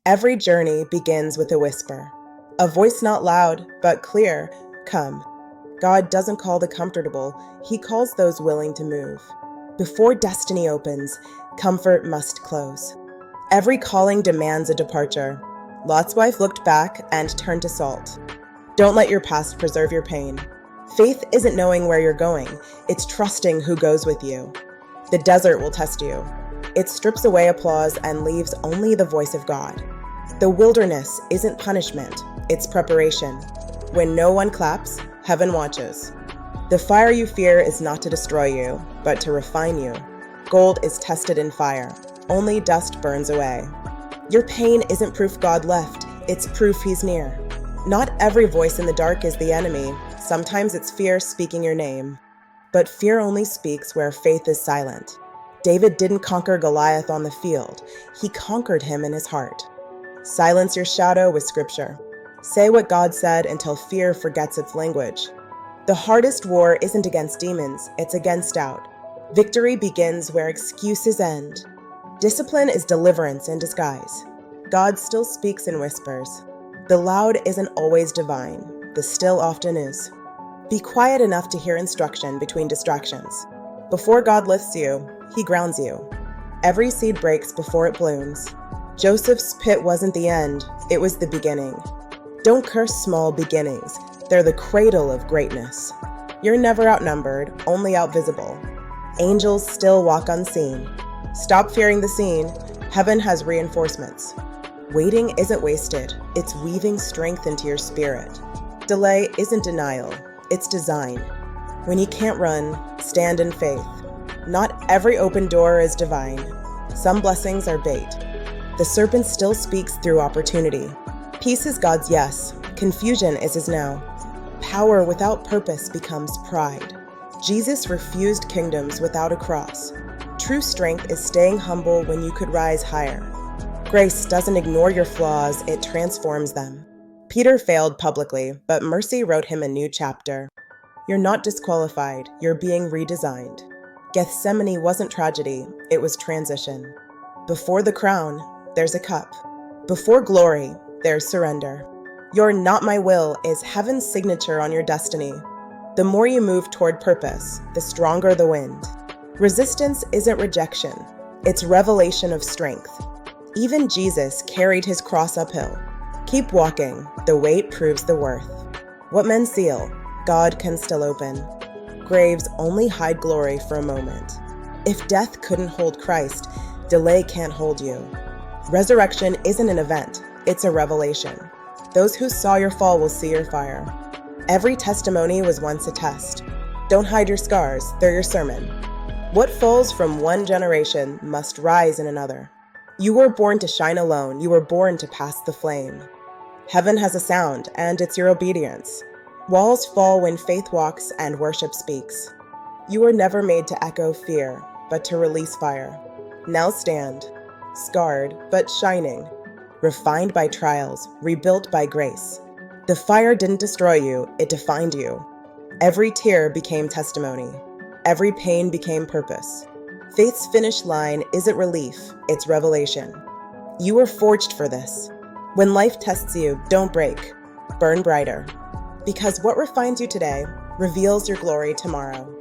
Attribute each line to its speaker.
Speaker 1: Every journey begins with a whisper. A voice not loud, but clear, come. God doesn't call the comfortable, He calls those willing to move. Before destiny opens, comfort must close. Every calling demands a departure. Lot's wife looked back and turned to salt. Don't let your past preserve your pain. Faith isn't knowing where you're going, it's trusting who goes with you. The desert will test you. It strips away applause and leaves only the voice of God. The wilderness isn't punishment, it's preparation. When no one claps, heaven watches. The fire you fear is not to destroy you, but to refine you. Gold is tested in fire. Only dust burns away. Your pain isn't proof God left, it's proof He's near. Not every voice in the dark is the enemy. Sometimes it's fear speaking your name. But fear only speaks where faith is silent. David didn't conquer Goliath on the field. He conquered him in his heart. Silence your shadow with scripture. Say what God said until fear forgets its language. The hardest war isn't against demons, it's against doubt. Victory begins where excuses end. Discipline is deliverance in disguise. God still speaks in whispers. The loud isn't always divine, the still often is. Be quiet enough to hear instruction between distractions. Before God lifts you, He grounds you. Every seed breaks before it blooms. Joseph's pit wasn't the end, it was the beginning. Don't curse small beginnings, they're the cradle of greatness. You're never outnumbered, only outvisible. Angels still walk unseen. Stop fearing the scene, heaven has reinforcements. Waiting isn't wasted, it's weaving strength into your spirit. Delay isn't denial, it's design. When you can't run, stand in faith. Not every open door is divine. Some blessings are bait. The serpent still speaks through opportunity. Peace is God's yes, confusion is His now. Power without purpose becomes pride. Jesus refused kingdoms without a cross. True strength is staying humble when you could rise higher. Grace doesn't ignore your flaws, it transforms them. Peter failed publicly, but mercy wrote him a new chapter. You're not disqualified, you're being redesigned. Gethsemane wasn't tragedy, it was transition. Before the crown, there's a cup. Before glory, there's surrender. Your not my will is heaven's signature on your destiny. The more you move toward purpose, the stronger the wind. Resistance isn't rejection, it's revelation of strength. Even Jesus carried His cross uphill. Keep walking, the weight proves the worth. What men seal, God can still open. Graves only hide glory for a moment. If death couldn't hold Christ, delay can't hold you. Resurrection isn't an event, it's a revelation. Those who saw your fall will see your fire. Every testimony was once a test. Don't hide your scars, they're your sermon. What falls from one generation must rise in another. You were born to shine alone, you were born to pass the flame. Heaven has a sound, and it's your obedience. Walls fall when faith walks and worship speaks. You were never made to echo fear, but to release fire. Now stand, scarred but shining, refined by trials, rebuilt by grace. The fire didn't destroy you, it defined you. Every tear became testimony. Every pain became purpose. Faith's finish line isn't relief, it's revelation. You were forged for this. When life tests you, don't break. Burn brighter. Because what refines you today reveals your glory tomorrow.